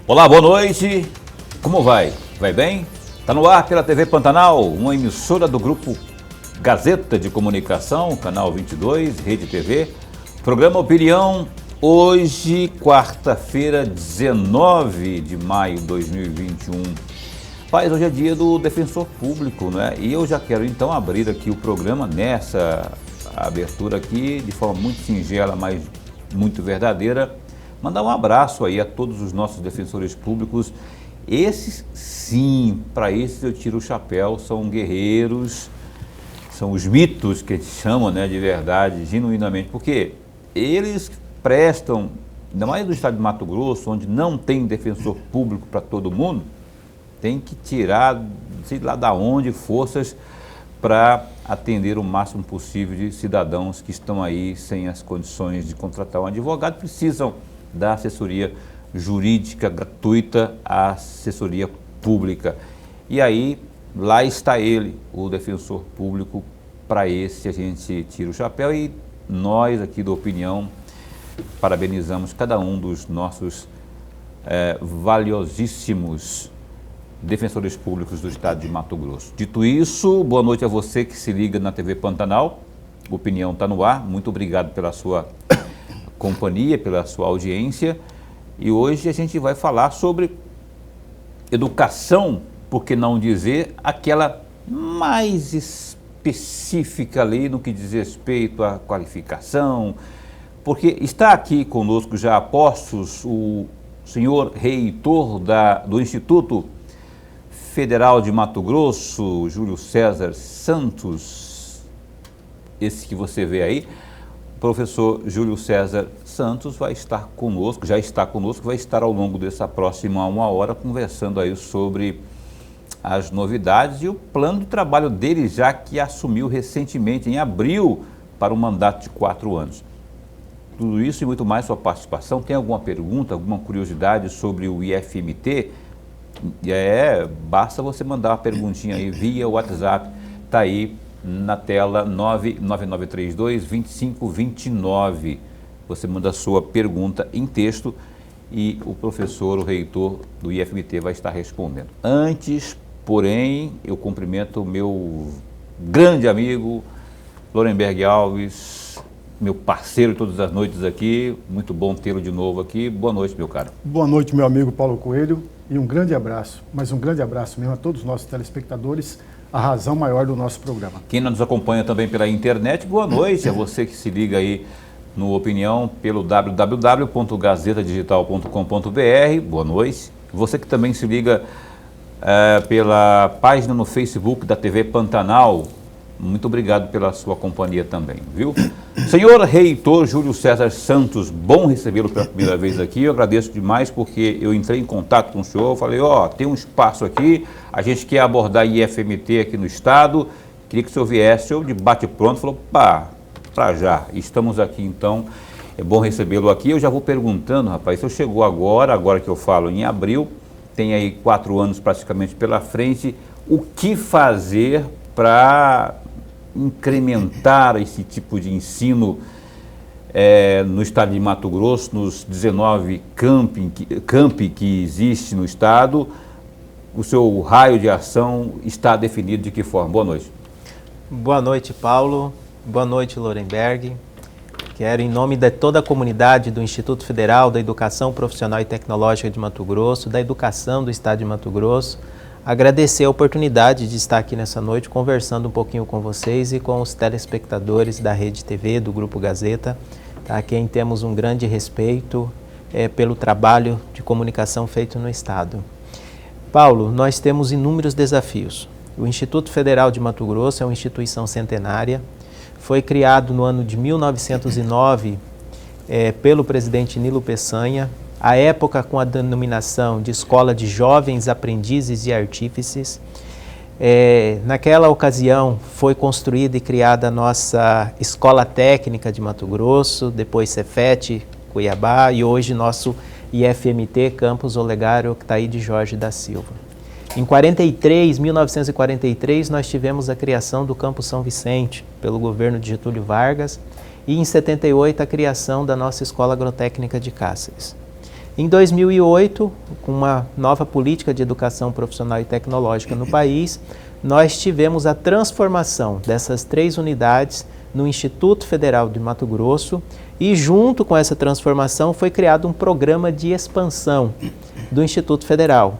Olá, boa noite. Como vai? Vai bem? Está no ar pela TV Pantanal, uma emissora do grupo Gazeta de Comunicação, canal 22, Rede TV. Programa Opinião, hoje, quarta-feira, 19 de maio de 2021. Paz, hoje é dia do Defensor Público, né? E eu já quero então abrir aqui o programa nessa abertura aqui, de forma muito singela, mas muito verdadeira. Mandar um abraço aí a todos os nossos defensores públicos. Esses, sim, para esses eu tiro o chapéu, são guerreiros, são os mitos que eles chamam, né, de verdade, genuinamente, porque eles prestam, ainda mais no estado de Mato Grosso, onde não tem defensor público para todo mundo, tem que tirar, sei lá de onde, forças para atender o máximo possível de cidadãos que estão aí sem as condições de contratar um advogado, precisam da assessoria jurídica gratuita, a assessoria pública. E aí, lá está ele, o defensor público, para esse a gente tira o chapéu e nós aqui do Opinião parabenizamos cada um dos nossos valiosíssimos defensores públicos do estado de Mato Grosso. Dito isso, boa noite a você que se liga na TV Pantanal, Opinião está no ar, muito obrigado pela sua companhia, pela sua audiência. E hoje a gente vai falar sobre educação, por que não dizer aquela mais específica ali no que diz respeito à qualificação, porque está aqui conosco já a postos o senhor reitor do Instituto Federal de Mato Grosso, Júlio César Santos, esse que você vê aí. O professor Júlio César Santos vai estar conosco, já está conosco, vai estar ao longo dessa próxima 1 hora conversando aí sobre as novidades e o plano de trabalho dele, já que assumiu recentemente, em abril, para um mandato de 4 anos. Tudo isso e muito mais, sua participação. Tem alguma pergunta, alguma curiosidade sobre o IFMT? Basta você mandar uma perguntinha aí via WhatsApp, está aí na tela 99932-2529. Você manda a sua pergunta em texto e o professor, o reitor do IFMT vai estar respondendo. Antes, porém, eu cumprimento o meu grande amigo, Lorenberg Alves, meu parceiro todas as noites aqui. Muito bom tê-lo de novo aqui. Boa noite, meu caro. Boa noite, meu amigo Paulo Coelho, e um grande abraço, mas um grande abraço mesmo a todos os nossos telespectadores, a razão maior do nosso programa. Quem nos acompanha também pela internet, boa noite a você que se liga aí no Opinião pelo www.gazetadigital.com.br, boa noite. Você que também se liga pela página no Facebook da TV Pantanal, muito obrigado pela sua companhia também, viu? Senhor reitor Júlio César Santos, bom recebê-lo pela primeira vez aqui. Eu agradeço demais porque eu entrei em contato com o senhor, falei, tem um espaço aqui, a gente quer abordar IFMT aqui no estado, queria que o senhor viesse, eu de bate-pronto, falou, para já, estamos aqui então, é bom recebê-lo aqui. Eu já vou perguntando, rapaz, se eu chegou agora que eu falo em abril, tem aí 4 anos praticamente pela frente, o que fazer para incrementar esse tipo de ensino no estado de Mato Grosso, nos 19 campi que existe no estado? O seu raio de ação está definido de que forma? Boa noite. Boa noite, Paulo. Boa noite, Lorenberg. Quero, em nome de toda a comunidade do Instituto Federal da Educação Profissional e Tecnológica de Mato Grosso, da educação do estado de Mato Grosso, agradecer a oportunidade de estar aqui nessa noite conversando um pouquinho com vocês e com os telespectadores da Rede TV, do Grupo Gazeta, a quem temos um grande respeito pelo trabalho de comunicação feito no estado. Paulo, nós temos inúmeros desafios. O Instituto Federal de Mato Grosso é uma instituição centenária, foi criado no ano de 1909 pelo presidente Nilo Peçanha, à época com a denominação de Escola de Jovens Aprendizes e Artífices. Naquela ocasião foi construída e criada a nossa Escola Técnica de Mato Grosso, depois Cefet, Cuiabá, e hoje nosso IFMT, Campus Olegário Octaí de Jorge da Silva. Em 1943, nós tivemos a criação do Campus São Vicente, pelo governo de Getúlio Vargas, e em 78 a criação da nossa Escola Agrotécnica de Cáceres. Em 2008, com uma nova política de educação profissional e tecnológica no país, nós tivemos a transformação dessas 3 unidades no Instituto Federal de Mato Grosso e, junto com essa transformação, foi criado um programa de expansão do Instituto Federal,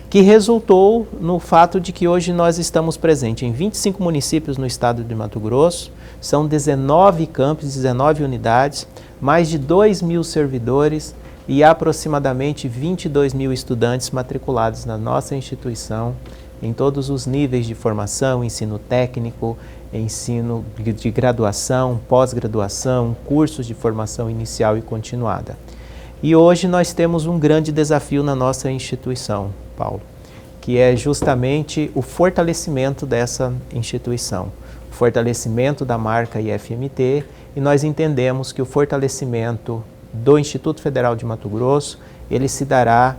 que resultou no fato de que hoje nós estamos presentes em 25 municípios no estado de Mato Grosso, são 19 campos, 19 unidades, mais de 2.000 servidores e aproximadamente 22.000 estudantes matriculados na nossa instituição, em todos os níveis de formação, ensino técnico, ensino de graduação, pós-graduação, cursos de formação inicial e continuada. E hoje nós temos um grande desafio na nossa instituição, Paulo, que é justamente o fortalecimento dessa instituição, o fortalecimento da marca IFMT, e nós entendemos que o fortalecimento do Instituto Federal de Mato Grosso, ele se dará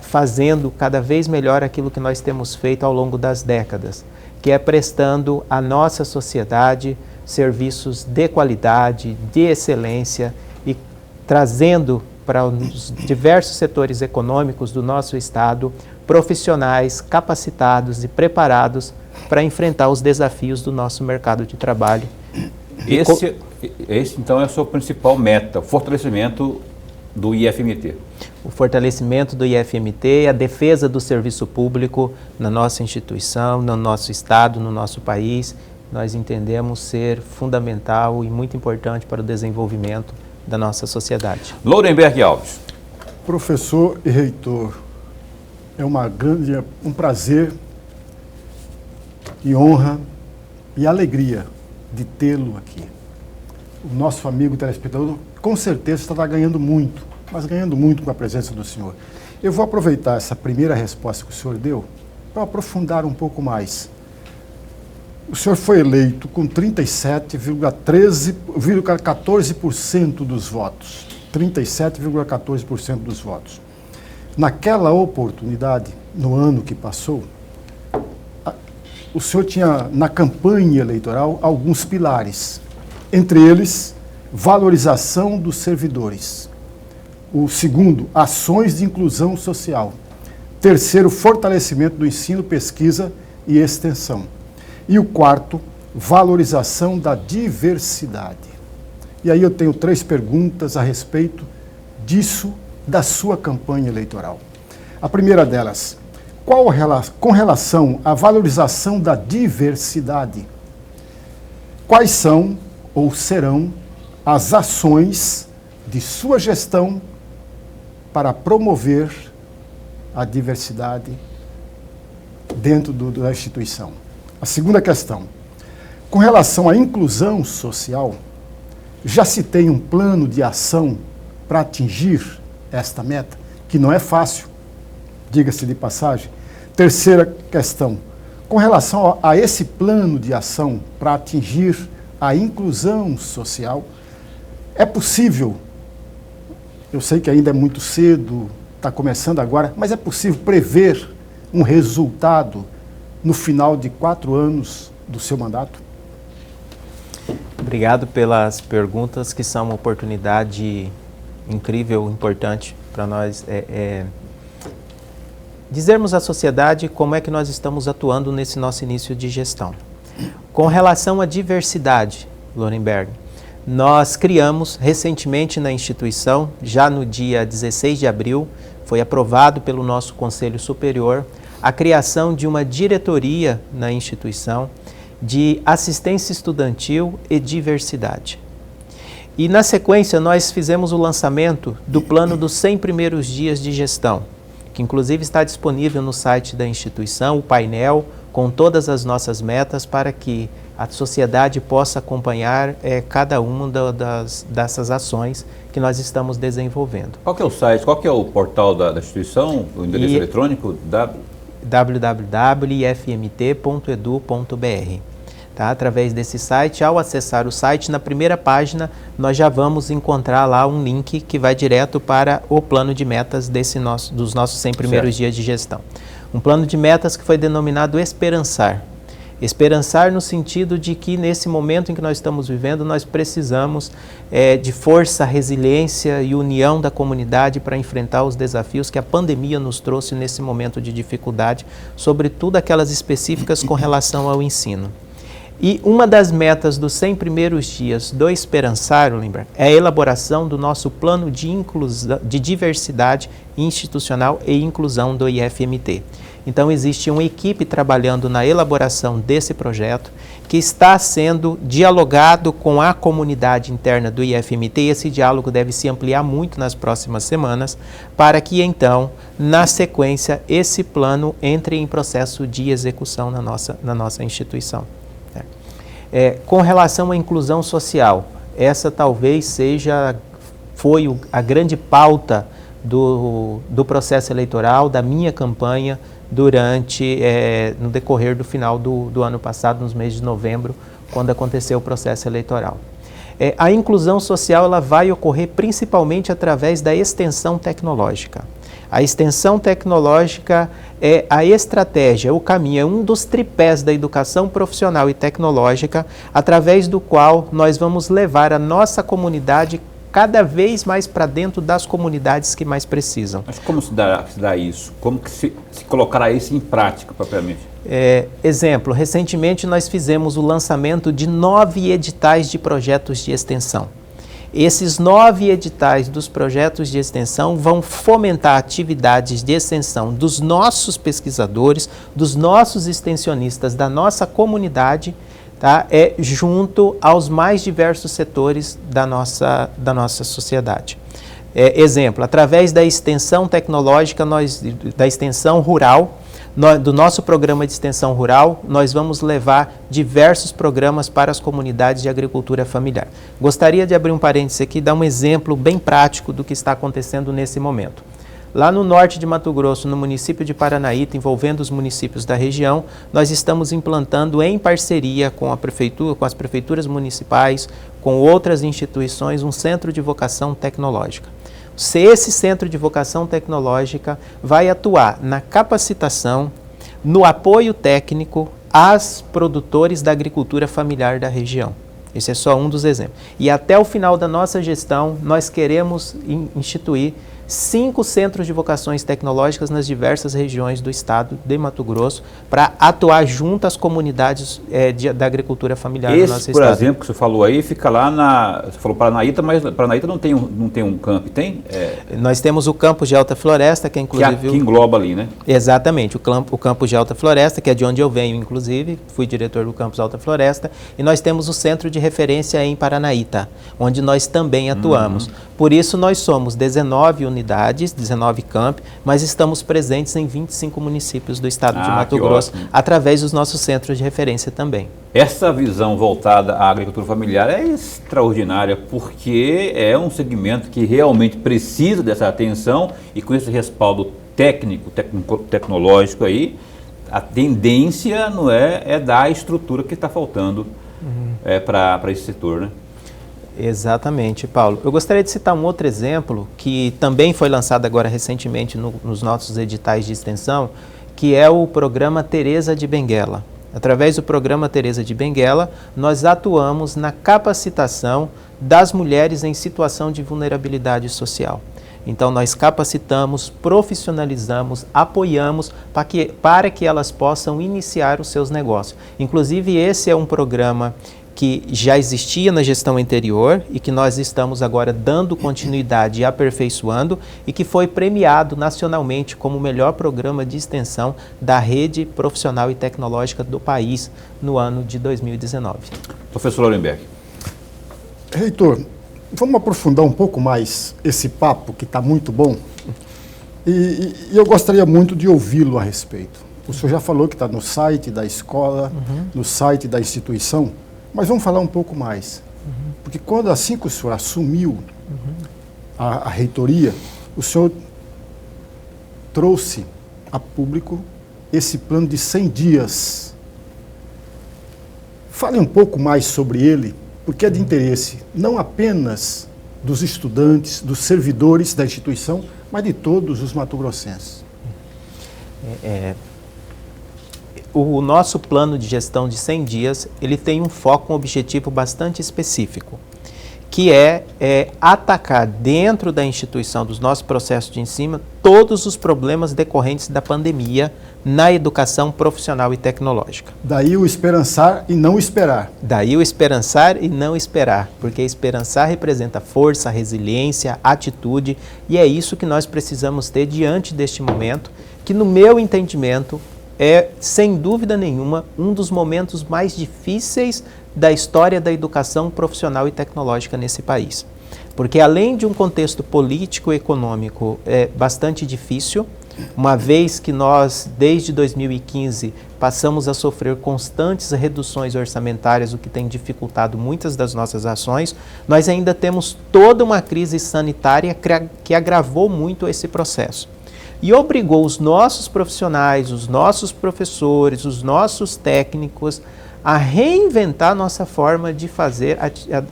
fazendo cada vez melhor aquilo que nós temos feito ao longo das décadas, que é prestando à nossa sociedade serviços de qualidade, de excelência e trazendo para os diversos setores econômicos do nosso estado profissionais capacitados e preparados para enfrentar os desafios do nosso mercado de trabalho. Esse então é a sua principal meta, o fortalecimento do IFMT. O fortalecimento do IFMT e a defesa do serviço público na nossa instituição, no nosso estado, no nosso país, nós entendemos ser fundamental e muito importante para o desenvolvimento da nossa sociedade. Lourenberg Alves. Professor e reitor, é um prazer e honra e alegria de tê-lo aqui. O nosso amigo telespectador com certeza estará ganhando muito, mas ganhando muito com a presença do senhor. Eu vou aproveitar essa primeira resposta que o senhor deu para aprofundar um pouco mais. O senhor foi eleito com 37,14% dos votos. 37,14% dos votos. Naquela oportunidade, no ano que passou, o senhor tinha na campanha eleitoral alguns pilares. Entre eles, valorização dos servidores. O segundo, ações de inclusão social. Terceiro, fortalecimento do ensino, pesquisa e extensão. E o quarto, valorização da diversidade. E aí eu tenho 3 perguntas a respeito disso, da sua campanha eleitoral. A primeira delas, com relação à valorização da diversidade, quais são ou serão as ações de sua gestão para promover a diversidade dentro da instituição? A segunda questão, com relação à inclusão social, já se tem um plano de ação para atingir esta meta, que não é fácil, diga-se de passagem. Terceira questão, com relação a esse plano de ação para atingir a inclusão social, é possível, eu sei que ainda é muito cedo, está começando agora, mas é possível prever um resultado no final de 4 anos do seu mandato? Obrigado pelas perguntas, que são uma oportunidade incrível, importante para nós dizermos à sociedade como é que nós estamos atuando nesse nosso início de gestão. Com relação à diversidade, Lourenberg, nós criamos recentemente na instituição, já no dia 16 de abril, foi aprovado pelo nosso Conselho Superior, a criação de uma diretoria na instituição de assistência estudantil e diversidade. E na sequência nós fizemos o lançamento do plano dos 100 primeiros dias de gestão, que inclusive está disponível no site da instituição, o painel com todas as nossas metas para que a sociedade possa acompanhar cada uma dessas ações que nós estamos desenvolvendo. Qual que é o site, qual que é o portal da instituição, o endereço eletrônico? www.ifmt.edu.br. Tá? Através desse site, ao acessar o site, na primeira página, nós já vamos encontrar lá um link que vai direto para o plano de metas dos nossos 100 primeiros dias de gestão. Um plano de metas que foi denominado Esperançar. Esperançar no sentido de que nesse momento em que nós estamos vivendo, nós precisamos de força, resiliência e união da comunidade para enfrentar os desafios que a pandemia nos trouxe nesse momento de dificuldade, sobretudo aquelas específicas com relação ao ensino. E uma das metas dos 100 primeiros dias do Esperançar, Lemberg, é a elaboração do nosso plano de diversidade institucional e inclusão do IFMT. Então, existe uma equipe trabalhando na elaboração desse projeto, que está sendo dialogado com a comunidade interna do IFMT, e esse diálogo deve se ampliar muito nas próximas semanas, para que então, na sequência, esse plano entre em processo de execução na nossa instituição. Com relação à inclusão social, essa talvez foi a grande pauta do processo eleitoral, da minha campanha, no decorrer do final do ano passado, nos meses de novembro, quando aconteceu o processo eleitoral. A inclusão social ela vai ocorrer principalmente através da extensão tecnológica. A extensão tecnológica é a estratégia, o caminho, é um dos tripés da educação profissional e tecnológica, através do qual nós vamos levar a nossa comunidade cada vez mais para dentro das comunidades que mais precisam. Mas como se dá isso? Como que se colocará isso em prática, propriamente? Exemplo, recentemente nós fizemos o lançamento de 9 editais de projetos de extensão. Esses 9 editais dos projetos de extensão vão fomentar atividades de extensão dos nossos pesquisadores, dos nossos extensionistas, da nossa comunidade, tá? Junto aos mais diversos setores da nossa sociedade. Exemplo, através da extensão tecnológica, da extensão rural, do nosso programa de extensão rural, nós vamos levar diversos programas para as comunidades de agricultura familiar. Gostaria de abrir um parênteses aqui e dar um exemplo bem prático do que está acontecendo nesse momento. Lá no norte de Mato Grosso, no município de Paranaíta, envolvendo os municípios da região, nós estamos implantando em parceria com a prefeitura, com as prefeituras municipais, com outras instituições, um centro de vocação tecnológica. Esse centro de vocação tecnológica vai atuar na capacitação, no apoio técnico aos produtores da agricultura familiar da região. Esse é só um dos exemplos. E até o final da nossa gestão, nós queremos instituir 5 centros de vocações tecnológicas nas diversas regiões do estado de Mato Grosso para atuar junto às comunidades da agricultura familiar do nosso estado. Por exemplo, que você falou aí, fica lá você falou Paranaíta, mas Paranaíta não tem um campo, tem? Nós temos o campus de Alta Floresta, que é inclusive... Que engloba ali, né? Exatamente, o campus de Alta Floresta, que é de onde eu venho, inclusive, fui diretor do campus Alta Floresta, e nós temos o centro de referência em Paranaíta, onde nós também atuamos. Por isso, nós somos 19 unidades, 19 campi, mas estamos presentes em 25 municípios do estado de Mato Grosso, através dos nossos centros de referência também. Essa visão voltada à agricultura familiar é extraordinária, porque é um segmento que realmente precisa dessa atenção e com esse respaldo tecnológico aí, a tendência não é dar a estrutura que está faltando para esse setor, né? Exatamente, Paulo. Eu gostaria de citar um outro exemplo que também foi lançado agora recentemente nos nossos editais de extensão, que é o programa Teresa de Benguela. Através do programa Teresa de Benguela, nós atuamos na capacitação das mulheres em situação de vulnerabilidade social. Então, nós capacitamos, profissionalizamos, apoiamos para que elas possam iniciar os seus negócios. Inclusive, esse é um programa que já existia na gestão anterior e que nós estamos agora dando continuidade e aperfeiçoando e que foi premiado nacionalmente como o melhor programa de extensão da rede profissional e tecnológica do país no ano de 2019. Professor Lorenberg. Reitor, vamos aprofundar um pouco mais esse papo que está muito bom e eu gostaria muito de ouvi-lo a respeito. O senhor já falou que está no site da escola, no site da instituição, mas vamos falar um pouco mais. Porque quando assim que o senhor assumiu a reitoria, o senhor trouxe a público esse plano de 100 dias. Fale um pouco mais sobre ele, porque é de interesse não apenas dos estudantes, dos servidores da instituição, mas de todos os matogrossenses. o nosso plano de gestão de 100 dias, ele tem um foco, um objetivo bastante específico, que é atacar dentro da instituição, dos nossos processos de ensino, todos os problemas decorrentes da pandemia na educação profissional e tecnológica. Daí o esperançar e não esperar. Daí o esperançar e não esperar, porque esperançar representa força, resiliência, atitude, e é isso que nós precisamos ter diante deste momento, que no meu entendimento é, sem dúvida nenhuma, um dos momentos mais difíceis da história da educação profissional e tecnológica nesse país. Porque além de um contexto político e econômico bastante difícil, uma vez que nós, desde 2015, passamos a sofrer constantes reduções orçamentárias, o que tem dificultado muitas das nossas ações, nós ainda temos toda uma crise sanitária que agravou muito esse processo. E obrigou os nossos profissionais, os nossos professores, os nossos técnicos a reinventar nossa forma de fazer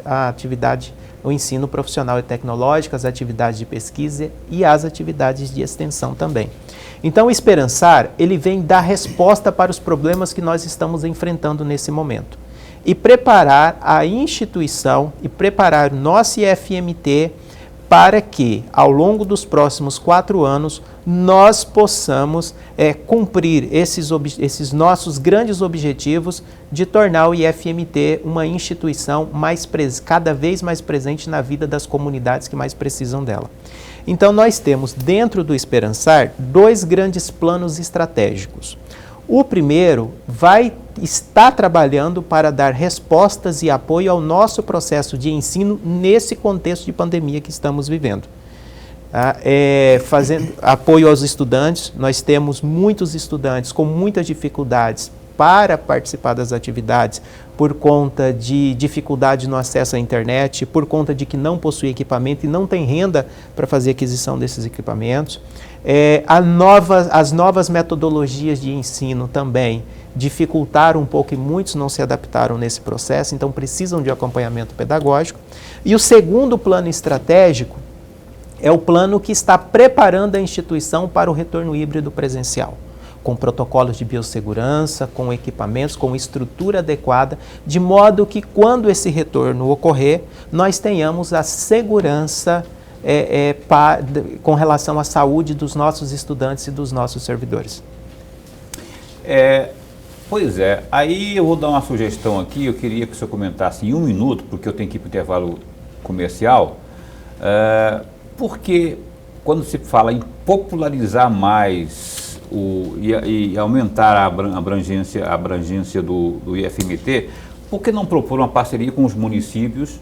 a atividade, o ensino profissional e tecnológico, as atividades de pesquisa e as atividades de extensão também. Então, o Esperançar, ele vem dar resposta para os problemas que nós estamos enfrentando nesse momento. E preparar a instituição e preparar o nosso IFMT para que, ao longo dos próximos 4 anos, nós possamos cumprir esses nossos grandes objetivos de tornar o IFMT uma instituição cada vez mais presente na vida das comunidades que mais precisam dela. Então, nós temos, dentro do Esperançar, 2 grandes planos estratégicos. O primeiro vai estar trabalhando para dar respostas e apoio ao nosso processo de ensino nesse contexto de pandemia que estamos vivendo. Fazendo apoio aos estudantes, nós temos muitos estudantes com muitas dificuldades para participar das atividades por conta de dificuldade no acesso à internet, por conta de que não possui equipamento e não tem renda para fazer aquisição desses equipamentos. As novas metodologias de ensino também dificultaram um pouco e muitos não se adaptaram nesse processo, então precisam de acompanhamento pedagógico. E o segundo plano estratégico é o plano que está preparando a instituição para o retorno híbrido presencial, com protocolos de biossegurança, com equipamentos, com estrutura adequada, de modo que quando esse retorno ocorrer, nós tenhamos a segurança com relação à saúde dos nossos estudantes e dos nossos servidores. Pois é, aí eu vou dar uma sugestão aqui, eu queria que o senhor comentasse em 1 minuto, porque eu tenho que ir para o intervalo comercial, porque quando se fala em popularizar mais e aumentar a abrangência do IFMT, por que não propor uma parceria com os municípios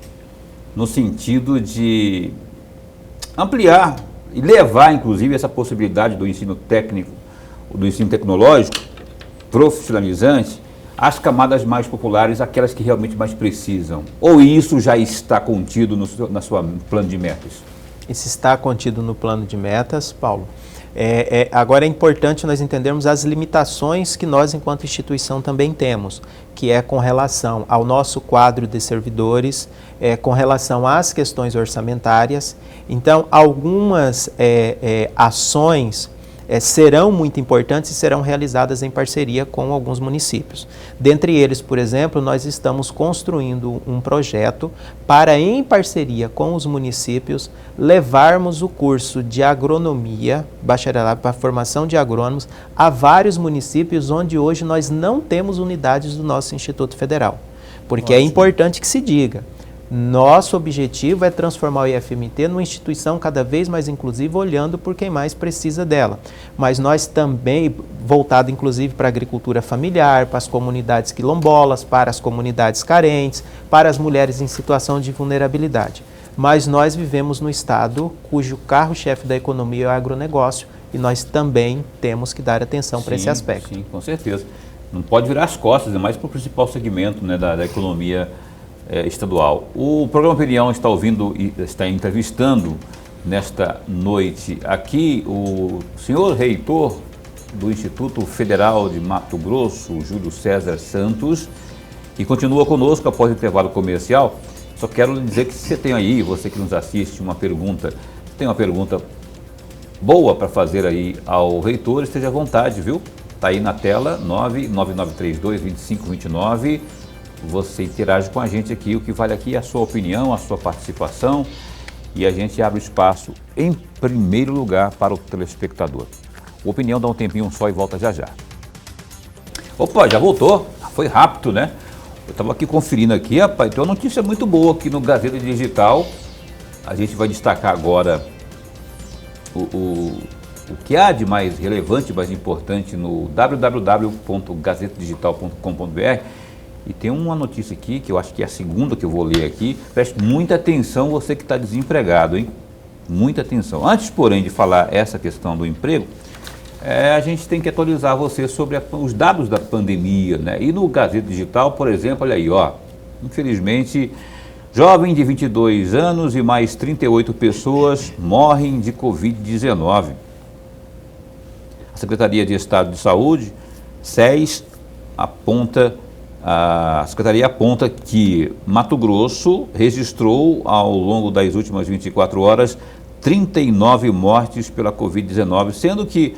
no sentido de ampliar e levar, inclusive, essa possibilidade do ensino técnico, do ensino tecnológico, profissionalizante, às camadas mais populares, aquelas que realmente mais precisam? Ou isso já está contido na sua plano de metas? Isso está contido no plano de metas, Paulo. Agora é importante nós entendermos as limitações que nós, enquanto instituição, também temos, que é com relação ao nosso quadro de servidores, com relação às questões orçamentárias. Então, algumas ações serão muito importantes e serão realizadas em parceria com alguns municípios. Dentre eles, por exemplo, nós estamos construindo um projeto para, em parceria com os municípios, levarmos o curso de agronomia, bacharelado para a formação de agrônomos, a vários municípios onde hoje nós não temos unidades do nosso Instituto Federal. Porque é importante que se diga, nosso objetivo é transformar o IFMT numa instituição cada vez mais inclusiva, olhando por quem mais precisa dela. Mas nós também, voltado inclusive para a agricultura familiar, para as comunidades quilombolas, para as comunidades carentes, para as mulheres em situação de vulnerabilidade. Mas nós vivemos no estado cujo carro-chefe da economia é o agronegócio e nós também temos que dar atenção para esse aspecto. Sim, com certeza. Não pode virar as costas, é mais para o principal segmento, né, da economia estadual. O programa Opinião está entrevistando nesta noite aqui o senhor reitor do Instituto Federal de Mato Grosso, Júlio César Santos, que continua conosco após o intervalo comercial. Só quero lhe dizer que se você tem aí, você que nos assiste, tem uma pergunta boa para fazer aí ao reitor, esteja à vontade, viu? Está aí na tela, 99932-2529. Você interage com a gente aqui. O que vale aqui é a sua opinião, a sua participação. E a gente abre espaço, em primeiro lugar, para o telespectador. A opinião dá um tempinho só e volta já já. Opa, já voltou. Foi rápido, né? Eu estava aqui conferindo aqui, rapaz, tem uma notícia muito boa aqui no Gazeta Digital. A gente vai destacar agora o que há de mais relevante, mais importante no www.gazetadigital.com.br. E tem uma notícia aqui, que eu acho que é a segunda que eu vou ler aqui. Preste muita atenção, você que está desempregado, hein? Muita atenção. Antes, porém, de falar essa questão do emprego, a gente tem que atualizar você sobre os dados da pandemia, né? E no Gazeta Digital, por exemplo, olha aí, ó. Infelizmente, jovem de 22 anos e mais 38 pessoas morrem de Covid-19. A Secretaria de Estado de Saúde, SES, a Secretaria aponta que Mato Grosso registrou, ao longo das últimas 24 horas, 39 mortes pela Covid-19, sendo que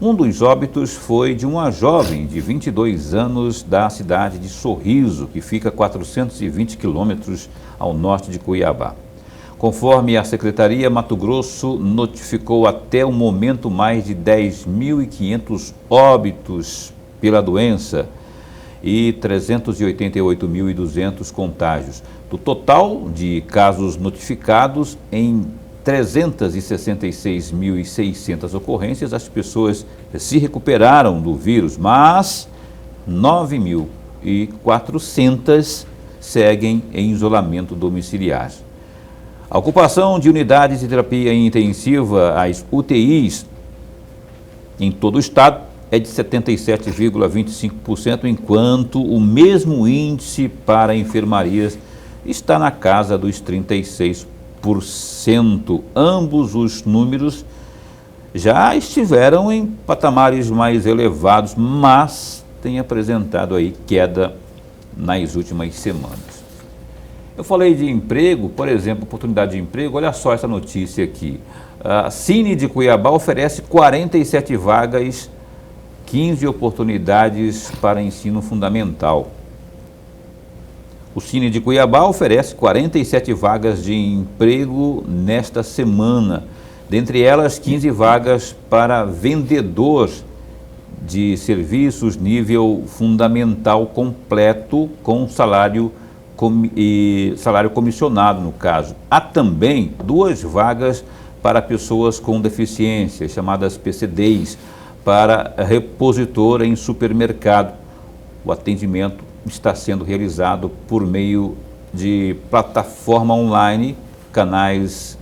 um dos óbitos foi de uma jovem de 22 anos da cidade de Sorriso, que fica a 420 quilômetros ao norte de Cuiabá. Conforme a Secretaria, Mato Grosso notificou até o momento mais de 10.500 óbitos pela doença e 388.200 contágios. Do total de casos notificados, em 366.600 ocorrências, as pessoas se recuperaram do vírus, mas 9.400 seguem em isolamento domiciliar. A ocupação de unidades de terapia intensiva, as UTIs, em todo o estado, é de 77,25%, enquanto o mesmo índice para enfermarias está na casa dos 36%. Ambos os números já estiveram em patamares mais elevados, mas têm apresentado aí queda nas últimas semanas. Eu falei de emprego, por exemplo, oportunidade de emprego, olha só essa notícia aqui. A Cine de Cuiabá oferece 47 vagas, 15 oportunidades para ensino fundamental. O Cine de Cuiabá oferece 47 vagas de emprego nesta semana, dentre elas 15 vagas para vendedor de serviços nível fundamental completo com salário comissionado, no caso. Há também 2 vagas para pessoas com deficiência, chamadas PCDs, para repositor em supermercado. O atendimento está sendo realizado por meio de plataforma online, canais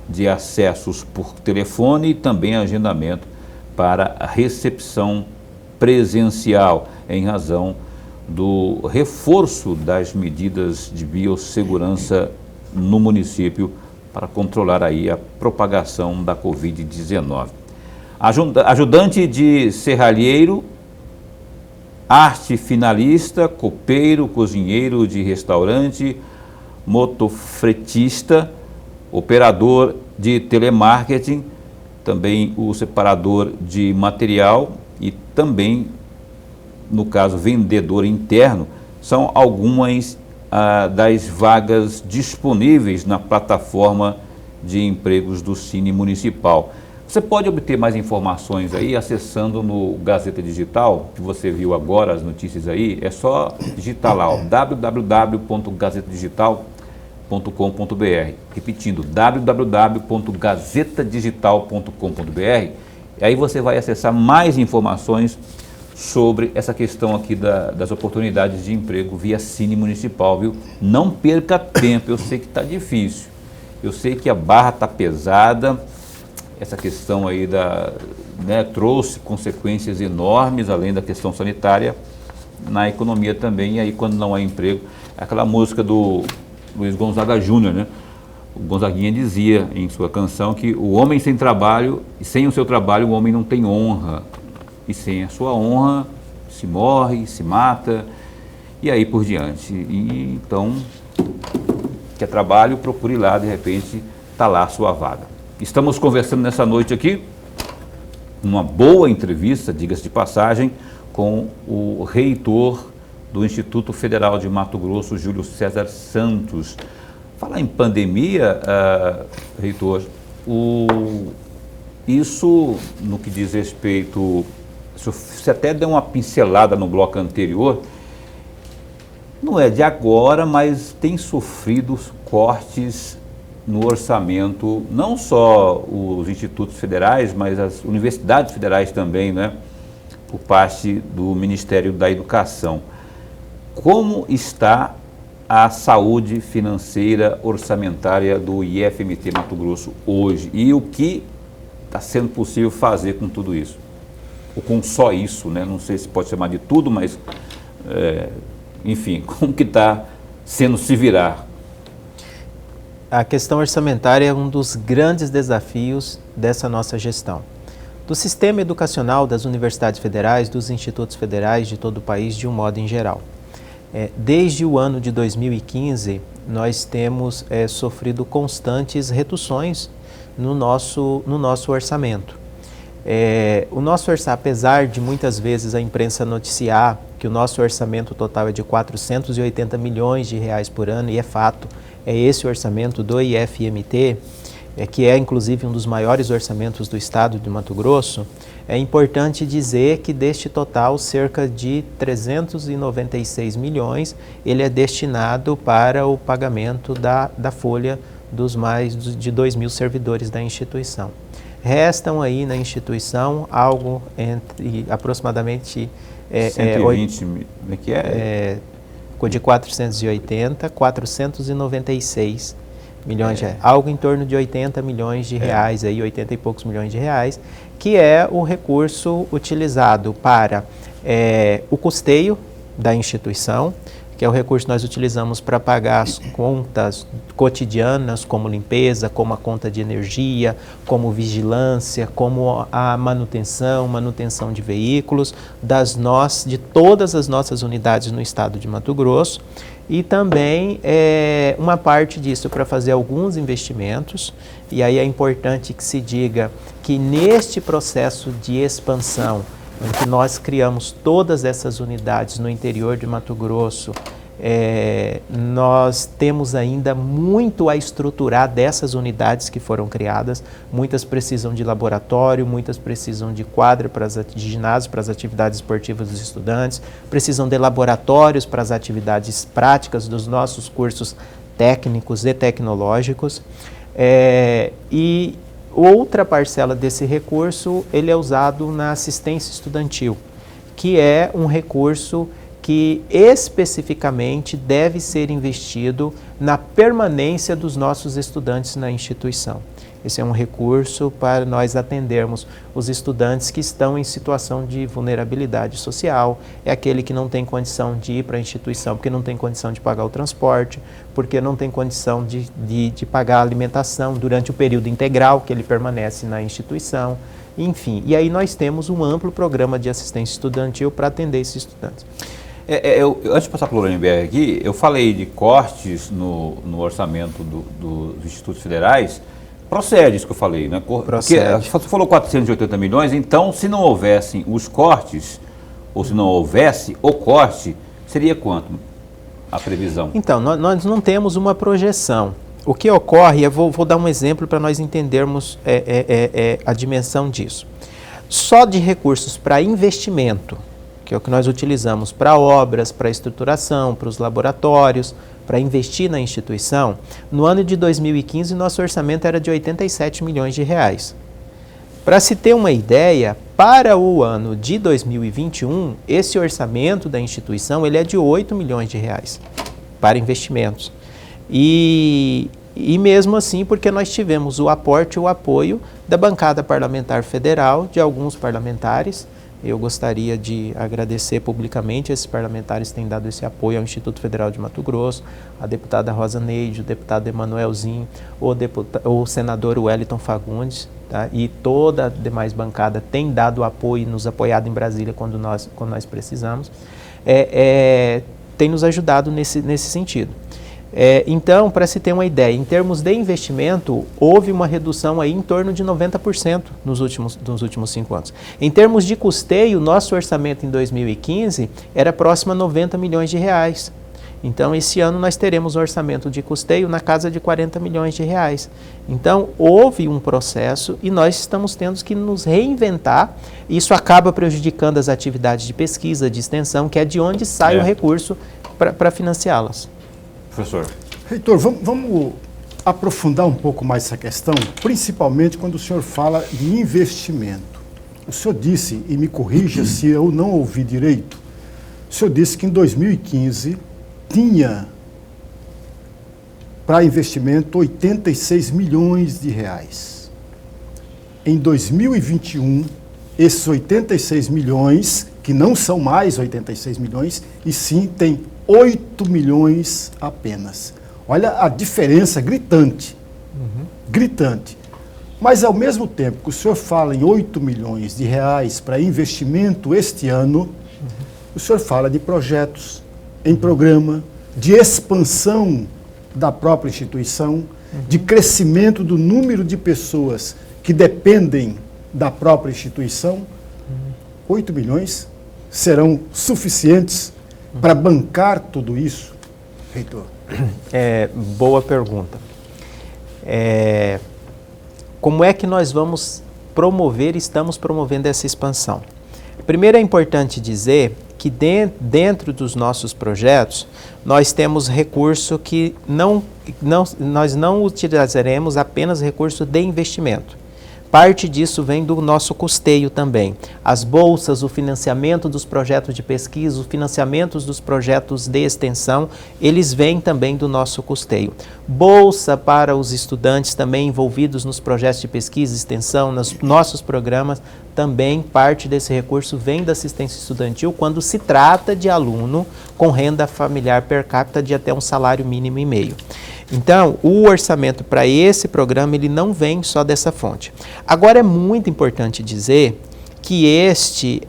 de acessos por telefone e também agendamento para a recepção presencial, em razão do reforço das medidas de biossegurança no município para controlar aí a propagação da Covid-19. Ajudante de serralheiro, arte finalista, copeiro, cozinheiro de restaurante, motofretista, operador de telemarketing, também o separador de material e também, no caso, vendedor interno, são algumas das vagas disponíveis na plataforma de empregos do Cine Municipal. Você pode obter mais informações aí acessando no Gazeta Digital, que você viu agora as notícias aí, é só digitar lá, www.gazetadigital.com.br, repetindo, www.gazetadigital.com.br, e aí você vai acessar mais informações sobre essa questão aqui das oportunidades de emprego via Cine Municipal, viu? Não perca tempo, eu sei que está difícil, eu sei que a barra está pesada, essa questão aí trouxe consequências enormes, além da questão sanitária, na economia também, e aí quando não há emprego, aquela música do Luiz Gonzaga Júnior, né? O Gonzaguinha dizia em sua canção que o homem sem trabalho, e sem o seu trabalho, o homem não tem honra, e sem a sua honra, se morre, se mata, e aí por diante. E, então, quer trabalho, procure lá, de repente, está lá a sua vaga. Estamos conversando nessa noite aqui uma boa entrevista, diga-se de passagem, com o reitor do Instituto Federal de Mato Grosso, Júlio César Santos. Falar em pandemia, reitor, isso no que diz respeito, você até deu uma pincelada no bloco anterior, não é de agora, mas tem sofrido cortes no orçamento, não só os institutos federais, mas as universidades federais também, né, por parte do Ministério da Educação. Como está a saúde financeira orçamentária do IFMT Mato Grosso hoje? E o que está sendo possível fazer com tudo isso? Ou com só isso, né? Não sei se pode chamar de tudo, mas, enfim, como que está sendo se virar? A questão orçamentária é um dos grandes desafios dessa nossa gestão. Do sistema educacional, das universidades federais, dos institutos federais de todo o país, de um modo em geral. Desde o ano de 2015, nós temos sofrido constantes reduções no nosso orçamento. O nosso orçamento, apesar de muitas vezes a imprensa noticiar que o nosso orçamento total é de 480 milhões de reais por ano, e é fato, é esse orçamento do IFMT, que é inclusive um dos maiores orçamentos do estado de Mato Grosso, é importante dizer que deste total, cerca de 396 milhões, ele é destinado para o pagamento da folha dos mais de 2.000 servidores da instituição. Restam aí na instituição algo entre aproximadamente 120, que de 480, 496 milhões de reais. Algo em torno de 80 milhões de reais, aí 80 e poucos milhões de reais, que é o recurso utilizado para o custeio da instituição, que é o recurso que nós utilizamos para pagar as contas cotidianas, como limpeza, como a conta de energia, como vigilância, como a manutenção de veículos, de todas as nossas unidades no estado de Mato Grosso, e também uma parte disso para fazer alguns investimentos, e aí é importante que se diga que neste processo de expansão, em que nós criamos todas essas unidades no interior de Mato Grosso, nós temos ainda muito a estruturar dessas unidades que foram criadas. Muitas precisam de laboratório, muitas precisam de quadra, de ginásio para as atividades esportivas dos estudantes, precisam de laboratórios para as atividades práticas dos nossos cursos técnicos e tecnológicos. E outra parcela desse recurso, ele é usado na assistência estudantil, que é um recurso que especificamente deve ser investido na permanência dos nossos estudantes na instituição. Esse é um recurso para nós atendermos os estudantes que estão em situação de vulnerabilidade social, é aquele que não tem condição de ir para a instituição porque não tem condição de pagar o transporte, porque não tem condição de pagar a alimentação durante o período integral que ele permanece na instituição, enfim. E aí nós temos um amplo programa de assistência estudantil para atender esses estudantes. Antes de passar para o Lorenberg aqui, eu falei de cortes no orçamento dos institutos federais. Procede isso que eu falei, né? Procede. Porque você falou 480 milhões, então se não houvessem os cortes, ou se não houvesse o corte, seria quanto a previsão? Então, nós não temos uma projeção. O que ocorre, eu vou dar um exemplo para nós entendermos a dimensão disso. Só de recursos para investimento, que é o que nós utilizamos para obras, para estruturação, para os laboratórios, para investir na instituição, no ano de 2015 nosso orçamento era de 87 milhões de reais. Para se ter uma ideia, para o ano de 2021, esse orçamento da instituição ele é de 8 milhões de reais para investimentos. E mesmo assim, porque nós tivemos o aporte e o apoio da bancada parlamentar federal, de alguns parlamentares. Eu gostaria de agradecer publicamente, esses parlamentares têm dado esse apoio ao Instituto Federal de Mato Grosso, a deputada Rosa Neide, o deputado Emanuelzinho, o senador Wellington Fagundes, tá? E toda a demais bancada tem dado apoio e nos apoiado em Brasília quando nós precisamos, tem nos ajudado nesse sentido. Então, para se ter uma ideia, em termos de investimento, houve uma redução aí em torno de 90% nos últimos 5 anos. Em termos de custeio, nosso orçamento em 2015 era próximo a 90 milhões de reais. Então, esse ano nós teremos um orçamento de custeio na casa de 40 milhões de reais. Então, houve um processo e nós estamos tendo que nos reinventar. Isso acaba prejudicando as atividades de pesquisa, de extensão, que é de onde sai o recurso para financiá-las. Professor. Reitor, vamos aprofundar um pouco mais essa questão, principalmente quando o senhor fala de investimento. O senhor disse, e me corrija se eu não ouvi direito, o senhor disse que em 2015 tinha para investimento 86 milhões de reais. Em 2021, esses 86 milhões, que não são mais 86 milhões, e sim tem 8 milhões apenas. Olha a diferença gritante. Gritante. Mas, ao mesmo tempo que o senhor fala em 8 milhões de reais para investimento este ano, o senhor fala de projetos, em programa, de expansão da própria instituição, de crescimento do número de pessoas que dependem da própria instituição. 8 milhões serão suficientes para bancar tudo isso, reitor? Boa pergunta. Como é que nós vamos estamos promovendo essa expansão? Primeiro é importante dizer que dentro dos nossos projetos, nós temos recurso que nós não utilizaremos apenas recurso de investimento. Parte disso vem do nosso custeio também. As bolsas, o financiamento dos projetos de pesquisa, o financiamento dos projetos de extensão, eles vêm também do nosso custeio. Bolsa para os estudantes também envolvidos nos projetos de pesquisa e extensão, nos nossos programas, também parte desse recurso vem da assistência estudantil quando se trata de aluno com renda familiar per capita de até um salário mínimo e meio. Então, o orçamento para esse programa, ele não vem só dessa fonte. Agora, é muito importante dizer que este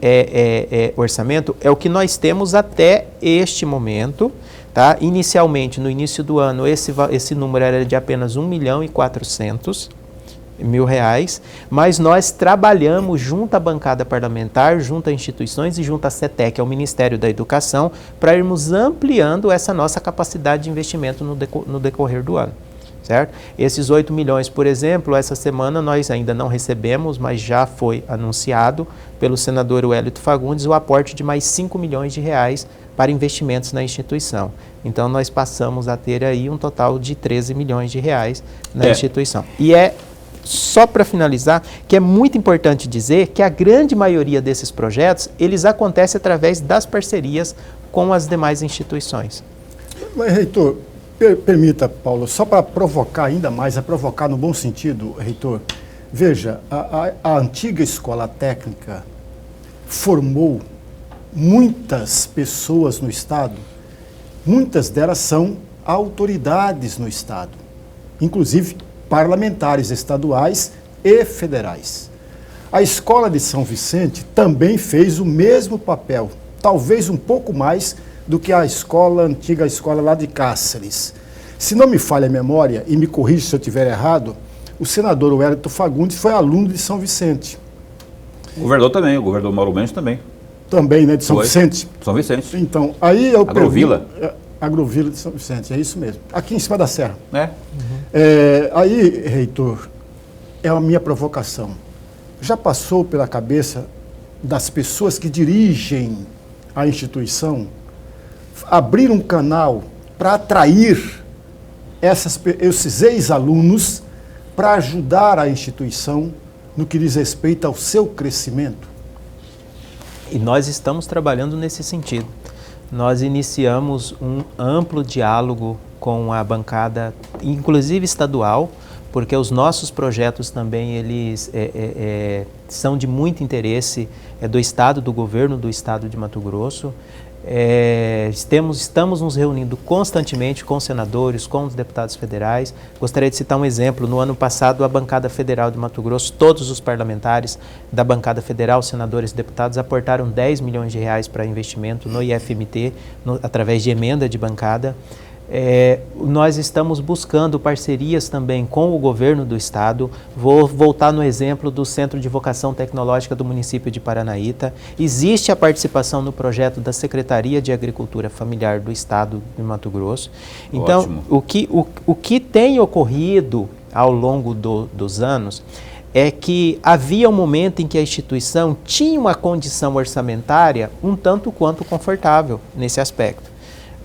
orçamento é o que nós temos até este momento. Tá? Inicialmente, no início do ano, esse número era de apenas R$1.400.000, mas nós trabalhamos junto à bancada parlamentar, junto a instituições e junto à CETEC, ao Ministério da Educação, para irmos ampliando essa nossa capacidade de investimento no decorrer do ano. Certo? Esses 8 milhões, por exemplo, essa semana nós ainda não recebemos, mas já foi anunciado pelo senador Wellington Fagundes o aporte de mais 5 milhões de reais para investimentos na instituição. Então, nós passamos a ter aí um total de 13 milhões de reais na instituição. E só para finalizar, que é muito importante dizer que a grande maioria desses projetos, eles acontecem através das parcerias com as demais instituições. Mas, reitor, permita, Paulo, só para provocar ainda mais, provocar no bom sentido, reitor, veja, a antiga escola técnica formou muitas pessoas no Estado, muitas delas são autoridades no Estado, inclusive parlamentares estaduais e federais. A Escola de São Vicente também fez o mesmo papel, talvez um pouco mais do que a antiga escola lá de Cáceres. Se não me falha a memória, e me corrija se eu estiver errado, o senador Wellington Fagundes foi aluno de São Vicente. O governador também, o governador Mauro Mendes também. Também, né, de São Vicente? São Vicente. Então, aí eu Agrovila. Agrovila de São Vicente, é isso mesmo. Aqui em cima da serra. Aí, reitor, é a minha provocação. Já passou pela cabeça das pessoas que dirigem a instituição abrir um canal para atrair esses ex-alunos para ajudar a instituição no que diz respeito ao seu crescimento? E nós estamos trabalhando nesse sentido. Nós iniciamos um amplo diálogo com a bancada, inclusive estadual, porque os nossos projetos também eles são de muito interesse do Estado, do governo do Estado de Mato Grosso. Estamos nos reunindo constantemente com senadores, com os deputados federais. Gostaria de citar um exemplo. No ano passado, a bancada federal de Mato Grosso, todos os parlamentares da bancada federal, senadores e deputados, aportaram 10 milhões de reais para investimento no IFMT, através de emenda de bancada. Nós estamos buscando parcerias também com o governo do estado. Vou voltar no exemplo do Centro de Vocação Tecnológica do município de Paranaíta. Existe a participação no projeto da Secretaria de Agricultura Familiar do estado de Mato Grosso. Então, o que tem ocorrido ao longo dos anos é que havia um momento em que a instituição tinha uma condição orçamentária um tanto quanto confortável nesse aspecto.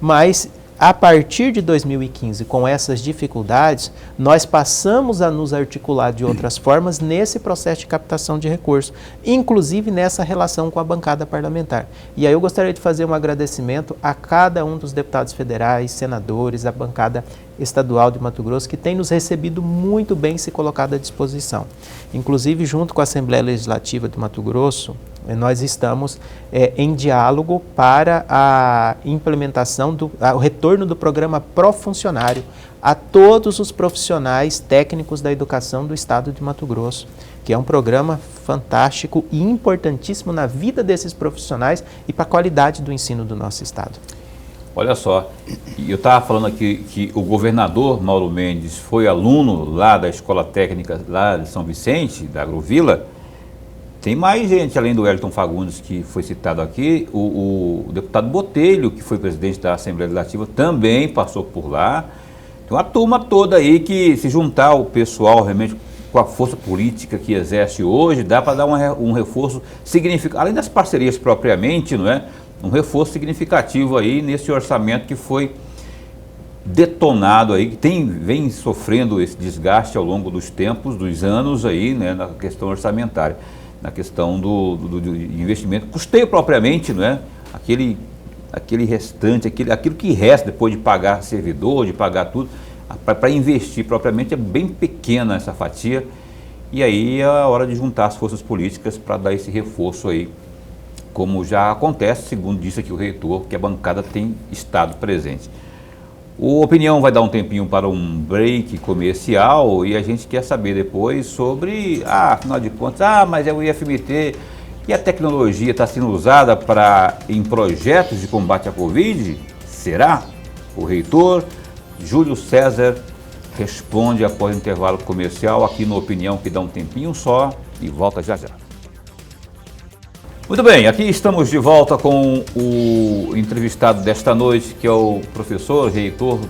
Mas a partir de 2015, com essas dificuldades, nós passamos a nos articular de outras formas nesse processo de captação de recursos, inclusive nessa relação com a bancada parlamentar. E aí eu gostaria de fazer um agradecimento a cada um dos deputados federais, senadores, a bancada estadual de Mato Grosso, que tem nos recebido muito bem e se colocado à disposição. Inclusive, junto com a Assembleia Legislativa de Mato Grosso, nós estamos em diálogo para a implementação, o retorno do programa Profuncionário a todos os profissionais técnicos da educação do estado de Mato Grosso, que é um programa fantástico e importantíssimo na vida desses profissionais e para a qualidade do ensino do nosso estado. Olha só, eu estava falando aqui que o governador Mauro Mendes foi aluno lá da Escola Técnica lá de São Vicente, da Agrovila. Tem mais gente, além do Wellington Fagundes, que foi citado aqui, o deputado Botelho, que foi presidente da Assembleia Legislativa, também passou por lá. Tem uma turma toda aí que, se juntar o pessoal realmente com a força política que exerce hoje, dá para dar um reforço significativo, além das parcerias propriamente, não é? Um reforço significativo aí nesse orçamento que foi detonado aí, que vem sofrendo esse desgaste ao longo dos tempos, dos anos aí, né, na questão orçamentária, na questão do investimento, custeio propriamente, não é? Aquele restante, aquilo que resta depois de pagar servidor, de pagar tudo, para investir propriamente é bem pequena essa fatia, e aí é a hora de juntar as forças políticas para dar esse reforço aí, como já acontece, segundo disse aqui o reitor, que a bancada tem estado presente. O Opinião vai dar um tempinho para um break comercial e a gente quer saber depois sobre, afinal de contas, mas é o IFMT e a tecnologia está sendo usada em projetos de combate à Covid? Será? O reitor Júlio César responde após o intervalo comercial aqui no Opinião, que dá um tempinho só e volta já já. Muito bem, aqui estamos de volta com o entrevistado desta noite, que é o professor, reitor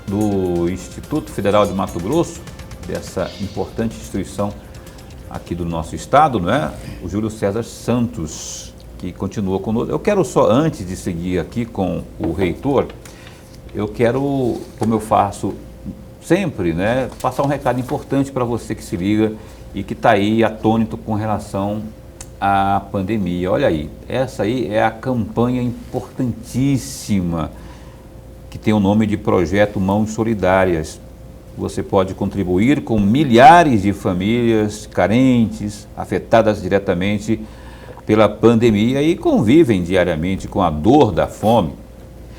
do Instituto Federal de Mato Grosso, dessa importante instituição aqui do nosso estado, não é? O Júlio César Santos, que continua conosco. Eu quero só, antes de seguir aqui com o reitor, eu quero, como eu faço sempre, né, passar um recado importante para você que se liga e que está aí atônito com relação a pandemia. Olha aí, essa aí é a campanha importantíssima que tem o nome de Projeto Mãos Solidárias. Você pode contribuir com milhares de famílias carentes, afetadas diretamente pela pandemia e convivem diariamente com a dor da fome.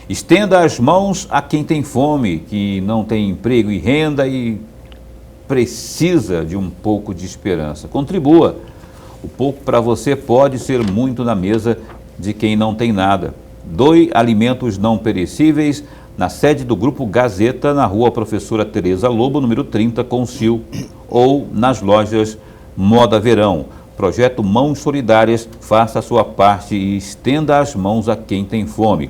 Estenda as mãos a quem tem fome, que não tem emprego e renda e precisa de um pouco de esperança. Contribua. O pouco para você pode ser muito na mesa de quem não tem nada. Doe alimentos não perecíveis na sede do Grupo Gazeta, na rua Professora Tereza Lobo, número 30, Concil, ou nas lojas Moda Verão. Projeto Mãos Solidárias, faça a sua parte e estenda as mãos a quem tem fome.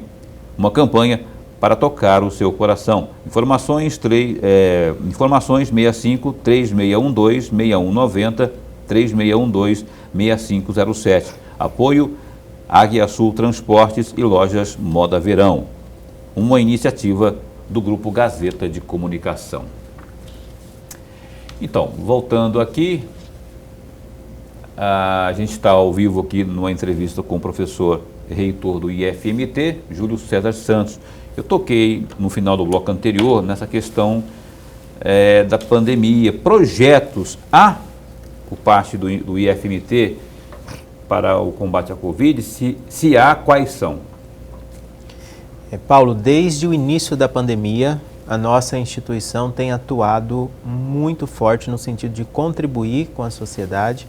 Uma campanha para tocar o seu coração. Informações 65 3612 6190 3612 6507. Apoio Águia Sul Transportes e Lojas Moda Verão. Uma iniciativa do Grupo Gazeta de Comunicação. Então, voltando aqui, a gente está ao vivo aqui numa entrevista com o professor reitor do IFMT, Júlio César Santos. Eu toquei no final do bloco anterior nessa questão da pandemia, projetos por parte do IFMT para o combate à Covid, se há, quais são? Paulo, desde o início da pandemia, a nossa instituição tem atuado muito forte no sentido de contribuir com a sociedade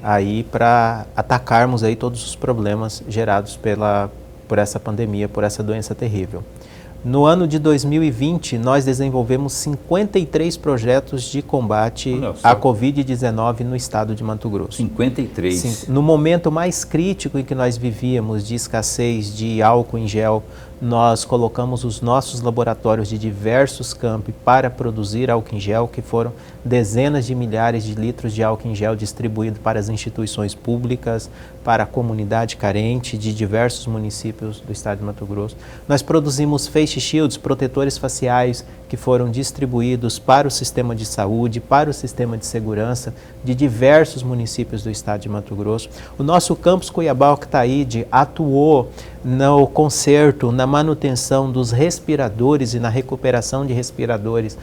aí para atacarmos aí todos os problemas gerados por essa pandemia, por essa doença terrível. No ano de 2020, nós desenvolvemos 53 projetos de combate à Covid-19 no estado de Mato Grosso. 53? Sim, no momento mais crítico em que nós vivíamos de escassez de álcool em gel, nós colocamos os nossos laboratórios de diversos campi para produzir álcool em gel, que foram dezenas de milhares de litros de álcool em gel distribuído para as instituições públicas, para a comunidade carente de diversos municípios do estado de Mato Grosso. Nós produzimos face shields, protetores faciais, que foram distribuídos para o sistema de saúde, para o sistema de segurança de diversos municípios do estado de Mato Grosso. O nosso campus Cuiabá Octaíde atuou no conserto, na manutenção dos respiradores e na recuperação de respiradores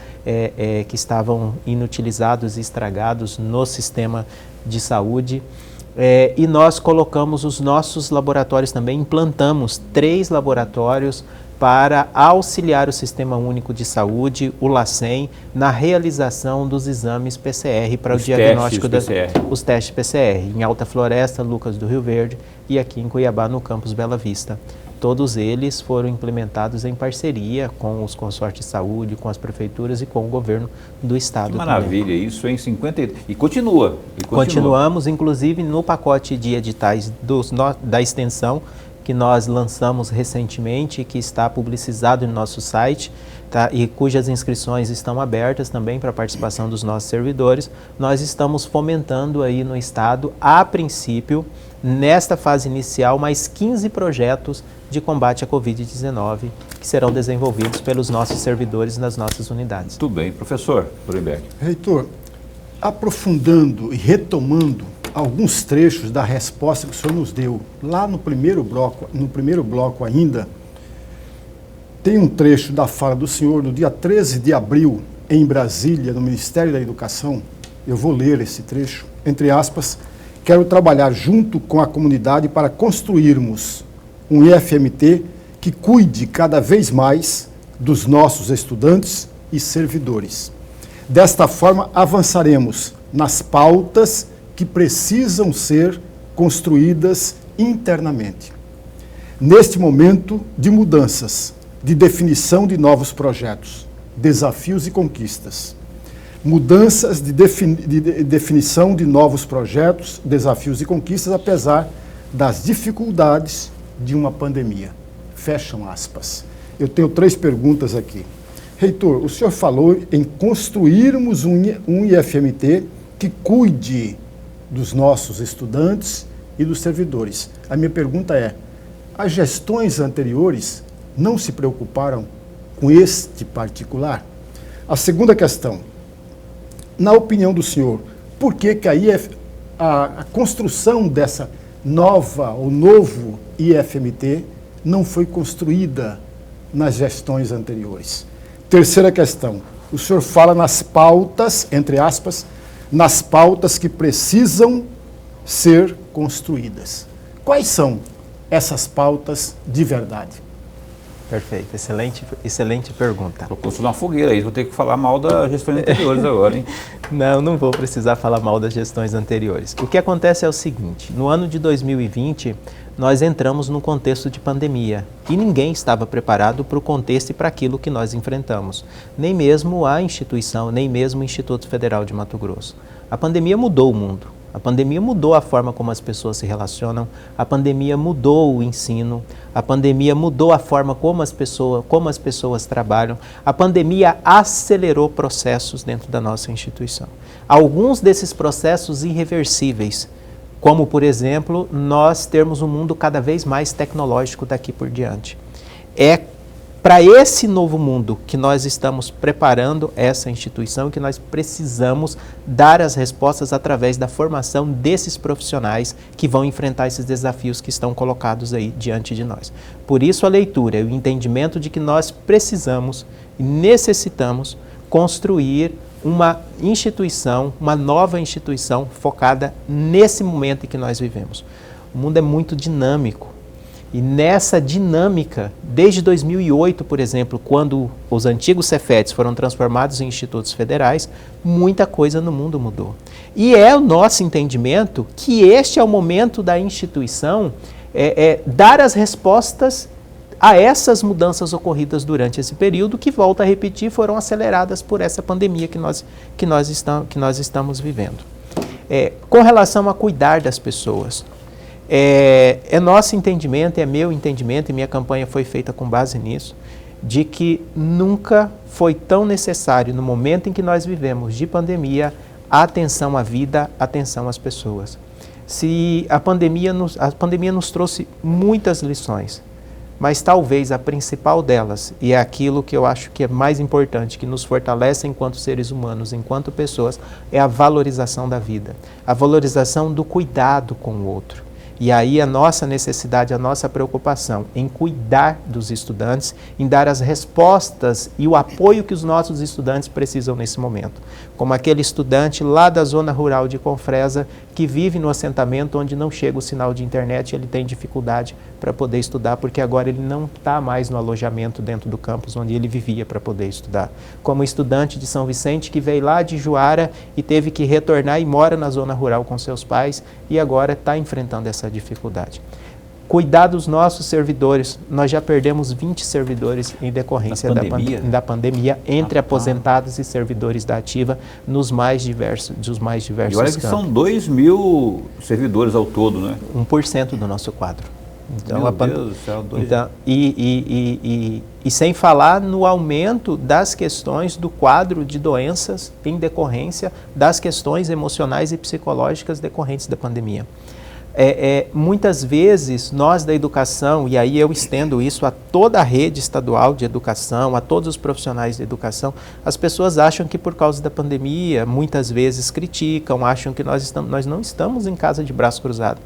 que estavam inutilizados e estragados no sistema de saúde. E nós colocamos os nossos laboratórios também, implantamos 3 laboratórios para auxiliar o Sistema Único de Saúde, o LACEN, na realização dos exames PCR para o diagnóstico os testes PCR, em Alta Floresta, Lucas do Rio Verde e aqui em Cuiabá, no campus Bela Vista. Todos eles foram implementados em parceria com os consórcios de saúde, com as prefeituras e com o governo do estado. Que maravilha, também. Isso em 50... E continua. Continuamos, inclusive, no pacote de editais da extensão, que nós lançamos recentemente, que está publicizado no nosso site, tá? E cujas inscrições estão abertas também para a participação dos nossos servidores. Nós estamos fomentando aí no estado, a princípio, nesta fase inicial, mais 15 projetos de combate à Covid-19 que serão desenvolvidos pelos nossos servidores nas nossas unidades. Tudo bem. Professor Lorenberg. Reitor, aprofundando e retomando alguns trechos da resposta que o senhor nos deu lá no primeiro bloco ainda, tem um trecho da fala do senhor no dia 13 de abril, em Brasília, no Ministério da Educação. Eu vou ler esse trecho, entre aspas: quero trabalhar junto com a comunidade para construirmos um IFMT que cuide cada vez mais dos nossos estudantes e servidores. Desta forma, avançaremos nas pautas que precisam ser construídas internamente. Neste momento de mudanças, de definição de novos projetos, desafios e conquistas. Mudanças de definição de novos projetos, desafios e conquistas, apesar das dificuldades de uma pandemia. Fecham aspas. Eu tenho 3 perguntas aqui. Reitor, o senhor falou em construirmos um IFMT que cuide dos nossos estudantes e dos servidores. A minha pergunta é: as gestões anteriores não se preocuparam com este particular? A segunda questão: na opinião do senhor, por que a construção dessa nova ou novo IFMT não foi construída nas gestões anteriores? Terceira questão: o senhor fala nas pautas, entre aspas, nas pautas que precisam ser construídas. Quais são essas pautas de verdade? Perfeito, excelente pergunta. Vou construir uma fogueira aí, vou ter que falar mal das gestões anteriores agora, hein? Não vou precisar falar mal das gestões anteriores. O que acontece é o seguinte: no ano de 2020, nós entramos num contexto de pandemia e ninguém estava preparado para o contexto e para aquilo que nós enfrentamos. Nem mesmo a instituição, nem mesmo o Instituto Federal de Mato Grosso. A pandemia mudou o mundo. A pandemia mudou a forma como as pessoas se relacionam, a pandemia mudou o ensino, a pandemia mudou a forma como as pessoas trabalham, a pandemia acelerou processos dentro da nossa instituição. Alguns desses processos irreversíveis, como, por exemplo, nós termos um mundo cada vez mais tecnológico daqui por diante. É para esse novo mundo que nós estamos preparando essa instituição, que nós precisamos dar as respostas através da formação desses profissionais que vão enfrentar esses desafios que estão colocados aí diante de nós. Por isso a leitura e o entendimento de que nós precisamos e necessitamos construir uma instituição, uma nova instituição focada nesse momento em que nós vivemos. O mundo é muito dinâmico. E nessa dinâmica, desde 2008, por exemplo, quando os antigos Cefetes foram transformados em institutos federais, muita coisa no mundo mudou. E é o nosso entendimento que este é o momento da instituição dar as respostas a essas mudanças ocorridas durante esse período, que, volto a repetir, foram aceleradas por essa pandemia que nós estamos vivendo. Com relação a cuidar das pessoas, é nosso entendimento, é meu entendimento, e minha campanha foi feita com base nisso, de que nunca foi tão necessário, no momento em que nós vivemos de pandemia, a atenção à vida, a atenção às pessoas. A pandemia nos trouxe muitas lições, mas talvez a principal delas, e é aquilo que eu acho que é mais importante, que nos fortalece enquanto seres humanos, enquanto pessoas, é a valorização da vida, a valorização do cuidado com o outro. E aí a nossa necessidade, a nossa preocupação em cuidar dos estudantes, em dar as respostas e o apoio que os nossos estudantes precisam nesse momento. Como aquele estudante lá da zona rural de Confresa, que vive no assentamento onde não chega o sinal de internet, ele tem dificuldade para poder estudar, porque agora ele não está mais no alojamento dentro do campus onde ele vivia para poder estudar. Como estudante de São Vicente, que veio lá de Juara e teve que retornar e mora na zona rural com seus pais e agora está enfrentando essa dificuldade. Cuidar dos nossos servidores, nós já perdemos 20 servidores em decorrência da pandemia, entre aposentados e servidores da ativa, dos mais diversos E olha que são 2.000 servidores ao todo, né? 1% do nosso quadro. Então, Meu Deus do céu, e sem falar no aumento das questões do quadro de doenças em decorrência das questões emocionais e psicológicas decorrentes da pandemia. Muitas vezes nós da educação, e aí eu estendo isso a toda a rede estadual de educação, a todos os profissionais de educação, as pessoas acham que por causa da pandemia, muitas vezes criticam, acham que nós não estamos em casa de braço cruzado.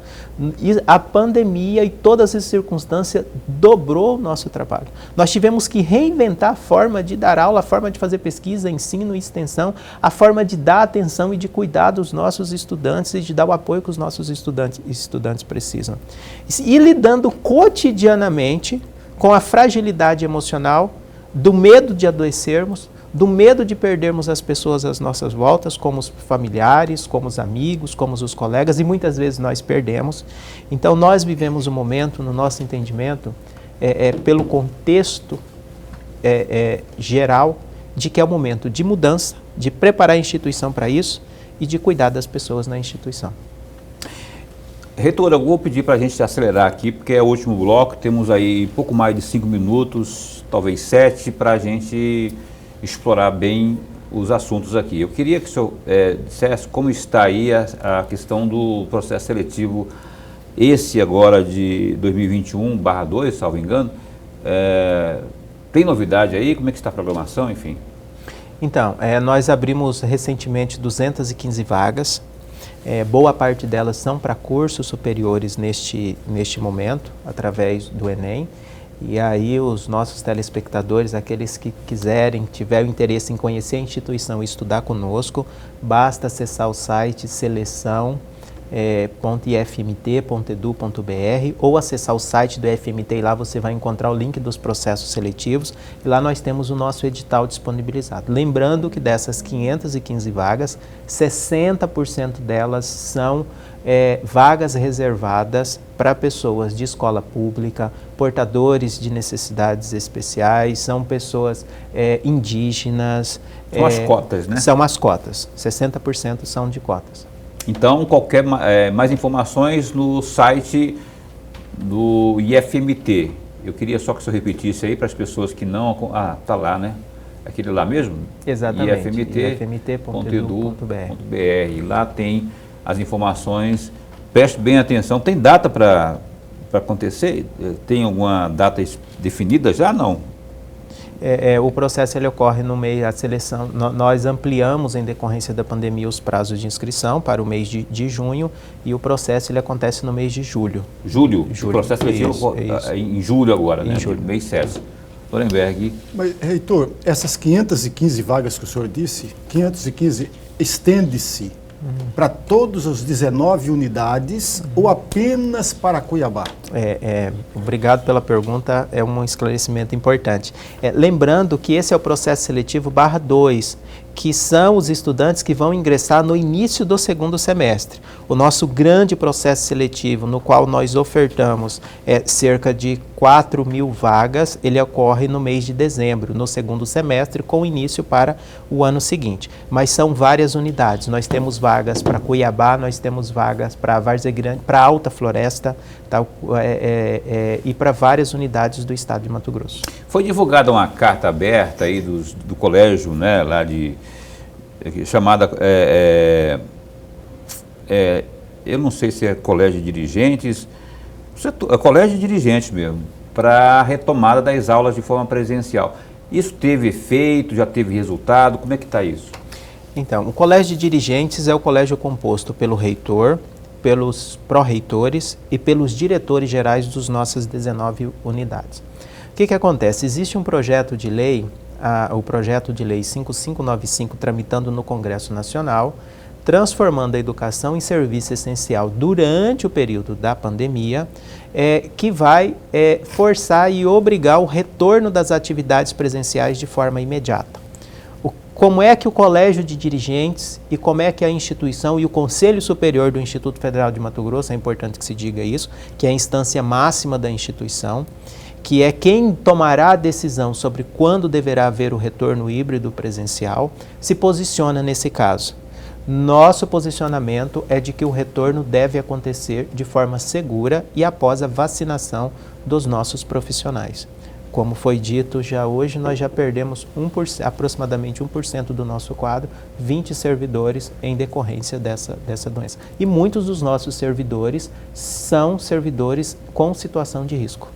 E a pandemia e todas as circunstâncias dobrou o nosso trabalho. Nós tivemos que reinventar a forma de dar aula, a forma de fazer pesquisa, ensino e extensão, a forma de dar atenção e de cuidar dos nossos estudantes e de dar o apoio que os nossos estudantes precisam. E lidando cotidianamente com a fragilidade emocional, do medo de adoecermos, do medo de perdermos as pessoas às nossas voltas, como os familiares, como os amigos, como os colegas, e muitas vezes nós perdemos. Então nós vivemos um momento, no nosso entendimento, pelo contexto geral, de que é um momento de mudança, de preparar a instituição para isso e de cuidar das pessoas na instituição. Reitor, eu vou pedir para a gente acelerar aqui, porque é o último bloco, temos aí pouco mais de 5 minutos, talvez 7, para a gente explorar bem os assuntos aqui. Eu queria que o senhor dissesse como está aí a questão do processo seletivo, esse agora de 2021/2, salvo engano. Tem novidade aí? Como é que está a programação, enfim? Então, nós abrimos recentemente 215 vagas. Boa parte delas são para cursos superiores neste momento, através do Enem. E aí os nossos telespectadores, aqueles que quiserem, tiverem interesse em conhecer a instituição e estudar conosco, basta acessar o site seleção.ifmt.edu.br ou acessar o site do IFMT e lá você vai encontrar o link dos processos seletivos e lá nós temos o nosso edital disponibilizado. Lembrando que dessas 515 vagas, 60% delas são vagas reservadas para pessoas de escola pública, portadores de necessidades especiais, são pessoas indígenas. São as cotas, né? São as cotas, 60% são de cotas. Então, mais informações no site do IFMT. Eu queria só que o senhor repetisse aí para as pessoas que não... está lá, né? Aquele lá mesmo? Exatamente. ifmt.edu.br. Lá tem as informações. Preste bem atenção. Tem data para acontecer? Tem alguma data definida já? Não. O processo ele ocorre no mês, a seleção, nós ampliamos em decorrência da pandemia os prazos de inscrição para o mês de junho e o processo ele acontece no mês de julho. Julho? O processo seletivo em julho agora, né? Em julho. Mês 7. Lorenberg. Mas, reitor, essas 515 vagas que o senhor disse, 515 estende-se para todas as 19 unidades ou apenas para Cuiabá? Obrigado pela pergunta, é um esclarecimento importante. Lembrando que esse é o processo seletivo /2, que são os estudantes que vão ingressar no início do segundo semestre. O nosso grande processo seletivo, no qual nós ofertamos cerca de 4.000 vagas, ele ocorre no mês de dezembro, no segundo semestre, com início para o ano seguinte. Mas são várias unidades. Nós temos vagas para Cuiabá, nós temos vagas para Várzea Grande, para Alta Floresta, tá, e para várias unidades do estado de Mato Grosso. Foi divulgada uma carta aberta aí do colégio, né, lá chamada, eu não sei se é colégio de dirigentes, é colégio de dirigentes mesmo, para a retomada das aulas de forma presencial. Isso teve efeito, já teve resultado, como é que está isso? Então, o colégio de dirigentes é o colégio composto pelo reitor, pelos pró-reitores e pelos diretores gerais das nossas 19 unidades. O que acontece? Existe um projeto de lei, o projeto de lei 5595, tramitando no Congresso Nacional, transformando a educação em serviço essencial durante o período da pandemia, que vai forçar e obrigar o retorno das atividades presenciais de forma imediata. Como é que o Colégio de Dirigentes e como é que a instituição e o Conselho Superior do Instituto Federal de Mato Grosso, é importante que se diga isso, que é a instância máxima da instituição, que é quem tomará a decisão sobre quando deverá haver o retorno híbrido presencial, se posiciona nesse caso. Nosso posicionamento é de que o retorno deve acontecer de forma segura e após a vacinação dos nossos profissionais. Como foi dito já hoje, nós já perdemos aproximadamente 1% do nosso quadro, 20 servidores em decorrência dessa doença. E muitos dos nossos servidores são servidores com situação de risco.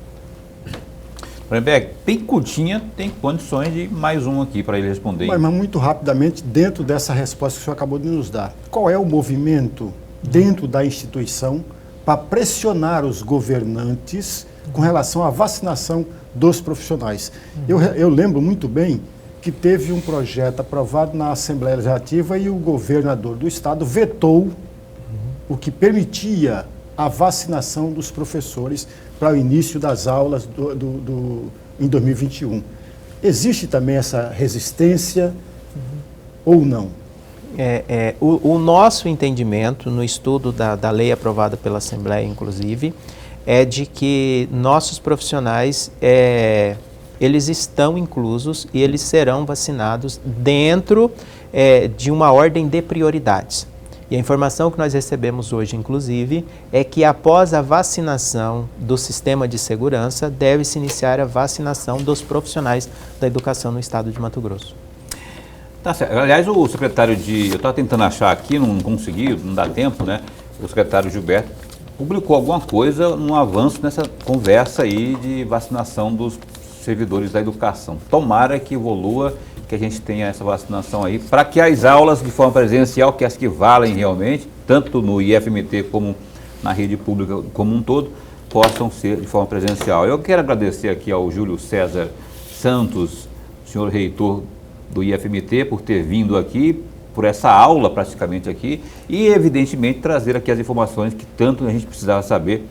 Lorenberg, Picutinha tem condições de mais um aqui para ele responder. Mas muito rapidamente, dentro dessa resposta que o senhor acabou de nos dar, qual é o movimento dentro da instituição para pressionar os governantes com relação à vacinação dos profissionais? Eu lembro muito bem que teve um projeto aprovado na Assembleia Legislativa e o governador do estado vetou o que permitia a vacinação dos professores para o início das aulas em 2021. Existe também essa resistência ou não? O nosso entendimento, no estudo da lei aprovada pela Assembleia, inclusive, é de que nossos profissionais, eles estão inclusos e eles serão vacinados dentro de uma ordem de prioridades. E a informação que nós recebemos hoje, inclusive, é que após a vacinação do sistema de segurança, deve-se iniciar a vacinação dos profissionais da educação no estado de Mato Grosso. Tá certo. Aliás, o secretário eu estava tentando achar aqui, não consegui, não dá tempo, né? O secretário Gilberto publicou alguma coisa, um avanço nessa conversa aí de vacinação dos servidores da educação. Tomara que evolua, que a gente tenha essa vacinação aí, para que as aulas de forma presencial, que é as que valem realmente, tanto no IFMT como na rede pública como um todo, possam ser de forma presencial. Eu quero agradecer aqui ao Júlio César Santos, senhor reitor do IFMT, por ter vindo aqui, por essa aula praticamente aqui, e evidentemente trazer aqui as informações que tanto a gente precisava saber,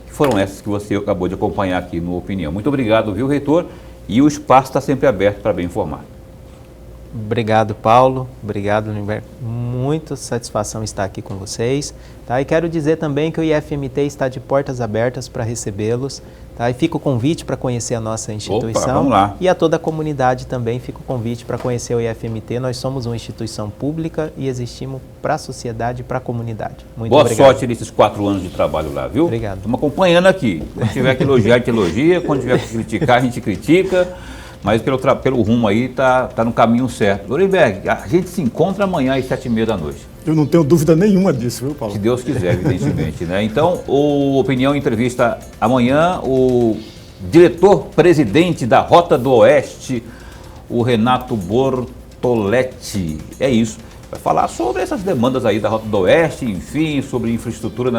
que foram essas que você acabou de acompanhar aqui no Opinião. Muito obrigado, viu, reitor? E o espaço está sempre aberto para bem informar. Obrigado, Paulo. Obrigado, Limberto. Muita satisfação estar aqui com vocês. Tá? E quero dizer também que o IFMT está de portas abertas para recebê-los. Tá? E fica o convite para conhecer a nossa instituição. Opa, vamos lá. E a toda a comunidade também fica o convite para conhecer o IFMT. Nós somos uma instituição pública e existimos para a sociedade e para a comunidade. Muito obrigado. Boa sorte nesses 4 anos de trabalho lá, viu? Obrigado. Estamos acompanhando aqui. Quando tiver que elogiar, a gente elogia. Quando tiver que criticar, a gente critica. Mas pelo rumo aí tá no caminho certo. Lorenberg, a gente se encontra amanhã às 7h30 da noite. Eu não tenho dúvida nenhuma disso, viu, Paulo? Se Deus quiser, evidentemente, né? Então, o Opinião entrevista amanhã o diretor-presidente da Rota do Oeste, o Renato Bortoletti. É isso. Vai falar sobre essas demandas aí da Rota do Oeste, enfim, sobre infraestrutura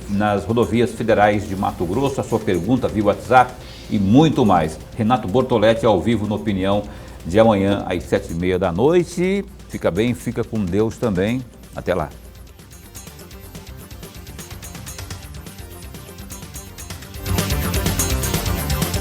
nas rodovias federais de Mato Grosso, a sua pergunta via WhatsApp e muito mais. Renato Bortoletti ao vivo no Opinião de amanhã às 7h30 da noite. Fica bem, fica com Deus também. Até lá.